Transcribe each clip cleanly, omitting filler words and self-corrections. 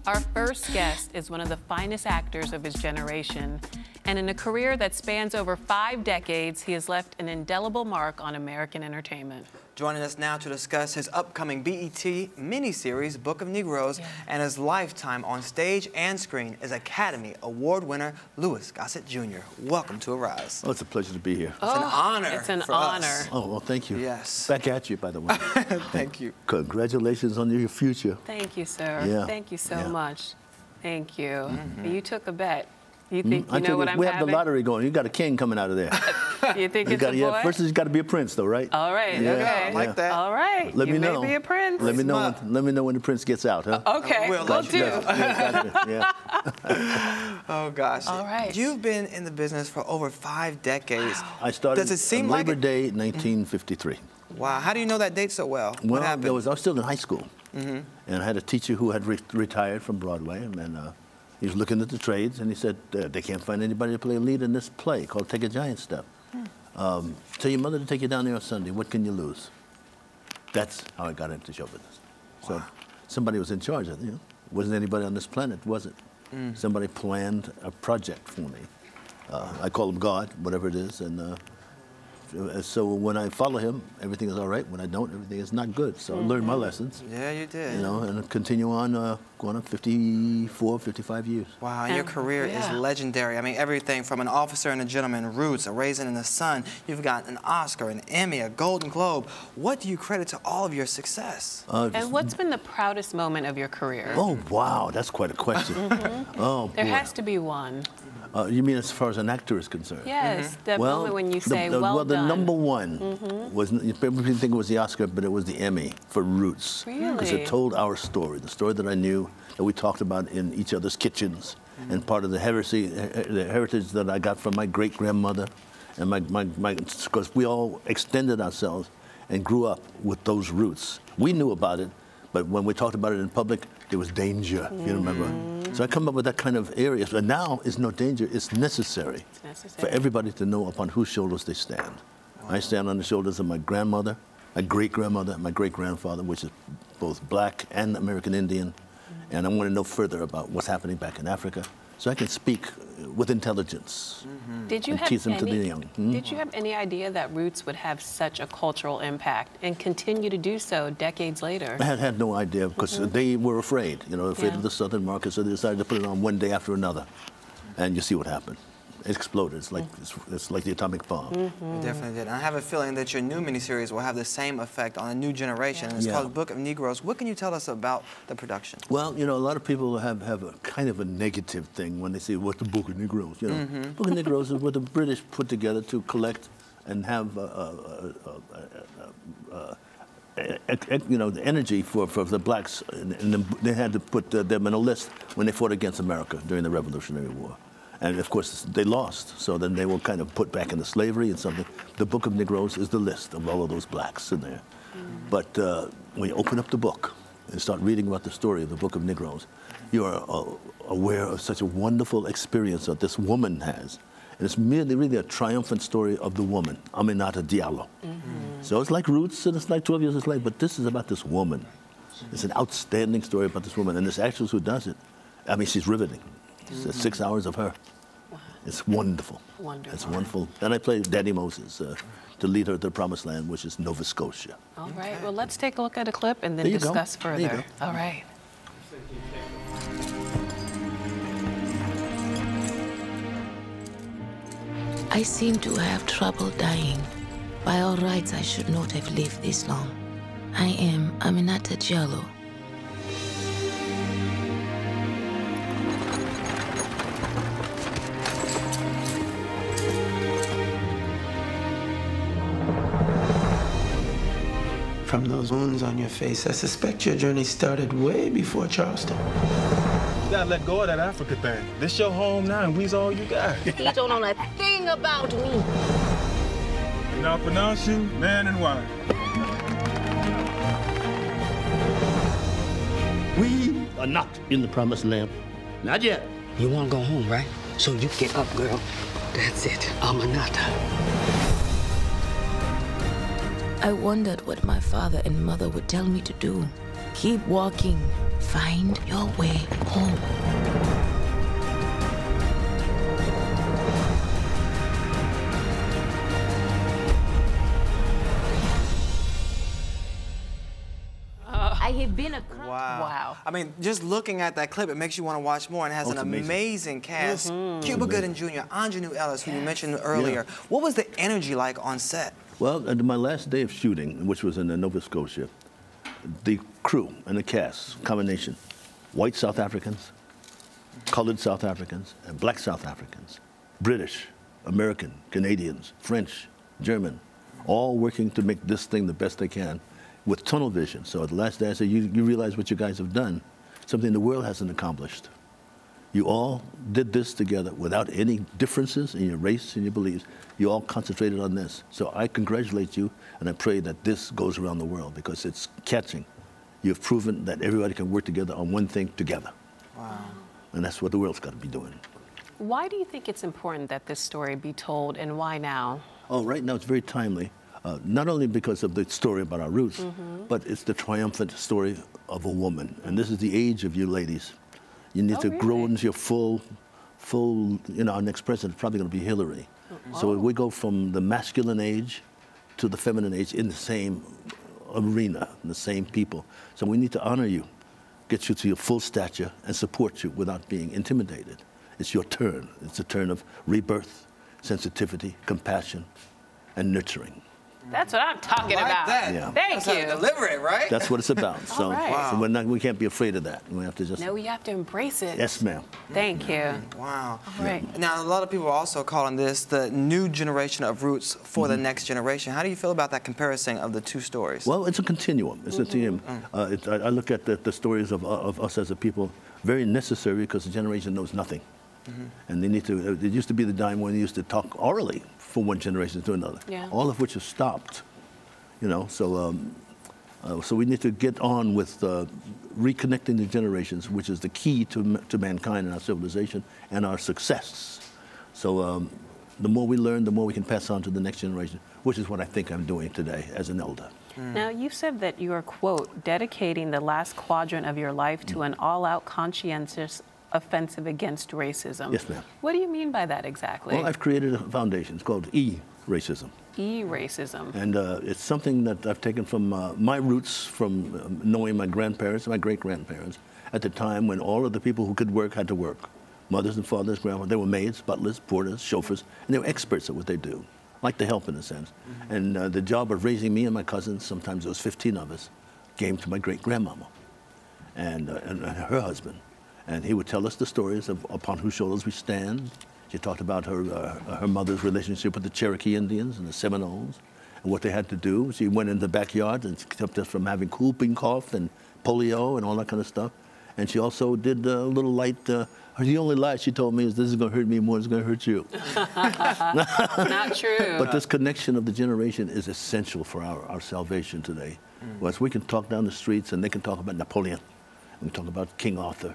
Our first guest is one of the finest actors of his generation, and in a career that spans over 5 decades, he has left an indelible mark on American entertainment. Joining us now to discuss his upcoming BET miniseries, Book of Negroes, and his lifetime on stage and screen is Academy Award winner Louis Gossett Jr. Welcome to Arise. Oh, it's a pleasure to be here. It's an honor. It's an for honor. Us. Oh, well, thank you. Yes. Back at you, by the way. Thank you. Congratulations on your future. Thank you, sir. Yeah. Thank you so Yeah. much. Thank you. You took a bet. You think you know what I'm we having? have the lottery going. You got a king coming out of there. You think You it's a gotta, boy? first, you got to be a prince, though, right? All right, Yeah, okay. I like that. All right, Let you me may know. be a prince. Let me know. Let me know when the prince gets out, huh? Okay, We'll we'll let do. you know. Yeah. Oh, gosh. All right. You've been in the business for over 5 decades. I started Does it seem on like Labor Day, 1953. Wow. How do you know that date so well? Well, what happened? I was still in high school, and I had a teacher who had retired from Broadway, and he was looking at the trades, and he said, they can't find anybody to play a lead in this play called Take a Giant Step. Tell your mother to take you down there on Sunday. What can you lose? That's how I got into show business. So somebody was in charge of it. You know, wasn't anybody on this planet, was it? Somebody planned a project for me. I call him God, whatever it is, and so when I follow him, everything is all right. When I don't, everything is not good. So I learned my lessons. Yeah, you did. You know, and continue on, going on 54, 55 years. Wow, and your career is legendary. I mean, everything from An Officer and a Gentleman, Roots, A Raisin in the Sun. You've got an Oscar, an Emmy, a Golden Globe. What do you credit to all of your success? And what's been the proudest moment of your career? Oh, wow, that's quite a question. Oh, There boy. has to be one. You mean as far as an actor is concerned? Yes, that moment when you say, well well, the done. number one was, everybody think it was the Oscar, but it was the Emmy for Roots. Really? Because it told our story, the story that I knew, that we talked about in each other's kitchens, and part of the heritage that I got from my great-grandmother, and because we all extended ourselves and grew up with those roots. We knew about it, but when we talked about it in public, there was danger, if you remember. So I come up with that kind of area. But now it's no danger, it's necessary, for everybody to know upon whose shoulders they stand. I stand on the shoulders of my grandmother, my great-grandmother, my great-grandfather, which is both black and American Indian. And I want to know further about what's happening back in Africa, so I can speak with intelligence Did you and teach them to the young. Did you have any idea that Roots would have such a cultural impact and continue to do so decades later? I had no idea, because they were afraid, you know, afraid of the Southern market, so they decided to put it on one day after another. And you see what happened. It exploded. It's like the atomic bomb. It definitely did. And I have a feeling that your new miniseries will have the same effect on a new generation. And it's called Book of Negroes. What can you tell us about the production? Well, you know, a lot of people have a kind of a negative thing when they say, what's the Book of Negroes? You know, Book of Negroes is what the British put together to collect and have you know, the energy for the blacks, and they had to put them in a list when they fought against America during the Revolutionary War. And of course, they lost, so then they were kind of put back into slavery and something. The Book of Negroes is the list of all of those blacks in there. But when you open up the book and start reading about the story of the Book of Negroes, you are aware of such a wonderful experience that this woman has. And it's really a triumphant story of the woman, Aminata Diallo. So it's like Roots, and it's like 12 Years a Slave, but this is about this woman. It's an outstanding story about this woman, and this actress who does it, I mean, she's riveting. It's 6 hours of her. It's wonderful. Wonderful. It's wonderful. And I play Daddy Moses to lead her to the promised land, which is Nova Scotia. All right, well, let's take a look at a clip and then discuss further. There you go. All right. I seem to have trouble dying. By all rights, I should not have lived this long. I am Aminata Diallo. From those wounds on your face, I suspect your journey started way before Charleston. You gotta let go of that Africa thing. This your home now, and we's all you got. He don't know a thing about me. And I'll pronounce you man and wife. We are not in the promised land. Not yet. You want to go home, right? So you get up, girl. That's it. Aminata. I wondered what my father and mother would tell me to do. Keep walking. Find your way home. I have been a Wow. Wow. I mean, just looking at that clip, it makes you want to watch more, and it has an amazing cast. Cuba Gooding Jr., Anjanou Ellis, who you mentioned earlier. Yeah. What was the energy like on set? Well, at my last day of shooting, which was in Nova Scotia, the crew and the cast, combination, white South Africans, colored South Africans, and black South Africans, British, American, Canadians, French, German, all working to make this thing the best they can with tunnel vision. So at the last day I said, you realize what you guys have done, something the world hasn't accomplished. You all did this together without any differences in your race and your beliefs. You all concentrated on this. So I congratulate you, and I pray that this goes around the world because it's catching. You've proven that everybody can work together on one thing together. Wow. And that's what the world's got to be doing. Why do you think it's important that this story be told, and why now? Oh, right now it's very timely. Not only because of the story about our roots, but it's the triumphant story of a woman. And this is the age of you ladies. You need to grow into your full, our next president is probably going to be Hillary. So we go from the masculine age to the feminine age in the same arena, the same people. So we need to honor you, get you to your full stature, and support you without being intimidated. It's your turn. It's a turn of rebirth, sensitivity, compassion, and nurturing. That's what I'm talking about. That. Yeah. Thank That's you. how to deliver it, right? That's what it's about. So, right. so we can't be afraid of that. We have to just. No, we have to embrace it. Yes, ma'am. Thank you. Wow. All right. Now, a lot of people are also calling this the new generation of roots for the next generation. How do you feel about that comparison of the two stories? Well, it's a continuum. It's a continuum. I look at the stories of us as a people very necessary because the generation knows nothing. And they need to, it used to be the time when they used to talk orally from one generation to another, all of which has stopped. So we need to get on with reconnecting the generations, which is the key to mankind and our civilization and our success. So the more we learn, the more we can pass on to the next generation, which is what I think I'm doing today as an elder. Now, you said that you are, quote, dedicating the last quadrant of your life to an all-out conscientious offensive against racism. Yes, ma'am. What do you mean by that exactly? Well, I've created a foundation. It's called E-Racism. E-Racism. And it's something that I've taken from my roots, from knowing my grandparents, my great-grandparents, at the time when all of the people who could work had to work. Mothers and fathers, grandfathers, they were maids, butlers, porters, chauffeurs, and they were experts at what they do, like to help in a sense. And the job of raising me and my cousins, sometimes there was 15 of us, came to my great-grandmama and her husband. And he would tell us the stories of upon whose shoulders we stand. She talked about her mother's relationship with the Cherokee Indians and the Seminoles and what they had to do. She went in the backyard and kept us from having whooping cough and polio and all that kind of stuff. And she also did a little light, the only lie she told me is, this is going to hurt me more than it's going to hurt you. Not true. But this connection of the generation is essential for our salvation today. Whereas we can talk down the streets and they can talk about Napoleon. We can talk about King Arthur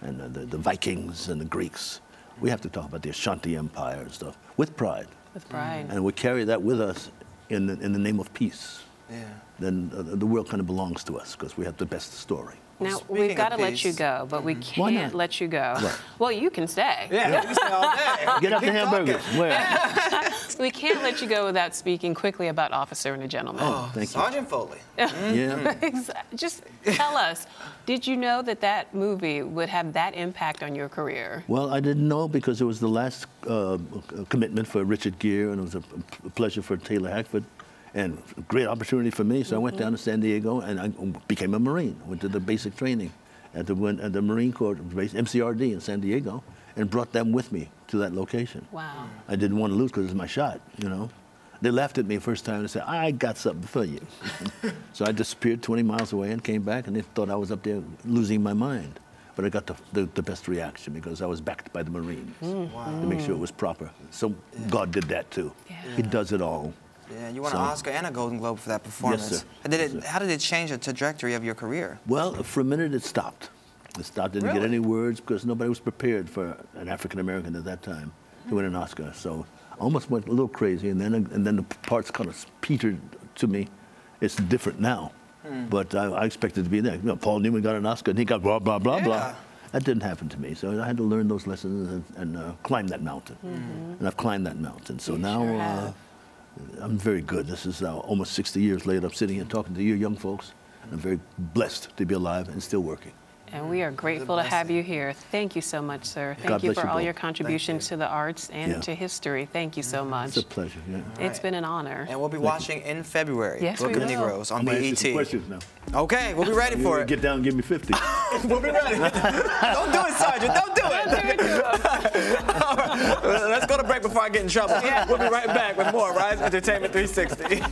and the Vikings and the Greeks. We have to talk about the Ashanti Empire and stuff with pride. With pride. And we carry that with us in the name of peace. Yeah. Then the world kind of belongs to us because we have the best story. Now, Speaking we've got to of let peace. you go, but we can't let you go. What? Well, you can stay. Yeah, we can stay all day. Get up the hamburgers. Where? We can't let you go without speaking quickly about Officer and a Gentleman. Oh, thank you. Sergeant Foley. Yeah. Just tell us, did you know that movie would have that impact on your career? Well, I didn't know because it was the last commitment for Richard Gere, and it was a pleasure for Taylor Hackford, and a great opportunity for me. So I went down to San Diego, and I became a Marine. Went to the basic training at the Marine Corps base, MCRD in San Diego, and brought them with me to that location. Wow. I didn't want to lose because it was my shot, They laughed at me the first time and said, I got something for you. So I disappeared 20 miles away and came back, and they thought I was up there losing my mind. But I got the best reaction because I was backed by the Marines to make sure it was proper. So God did that too. Yeah. He does it all. Yeah, you won an Oscar and a Golden Globe for that performance. Yes, sir. And how did it change the trajectory of your career? Well, for a minute it stopped. It stopped. Didn't get any words because nobody was prepared for an African American at that time to win an Oscar. So I almost went a little crazy, and then the parts kind of petered to me. It's different now. But I expected to be there. You know, Paul Newman got an Oscar, and he got blah, blah, blah, blah. That didn't happen to me. So I had to learn those lessons and climb that mountain. And I've climbed that mountain. So now I'm very good. This is almost 60 years later. I'm sitting here talking to you young folks. I'm very blessed to be alive and still working. And we are grateful to have you here. Thank you so much, sir. Thank you for all your contributions to the arts and to history. Thank you so much. It's a pleasure. It's been an honor. And we'll be watching in February. Yes, Book we of will. Negroes on I'm gonna BET. ask you some questions now. Okay, we'll be ready for it. Get down and give me 50. We'll be ready. Don't do it, Sergeant. Don't do it. Don't do it to us. All right, let's go to break before I get in trouble. We'll be right back with more Rise Entertainment 360.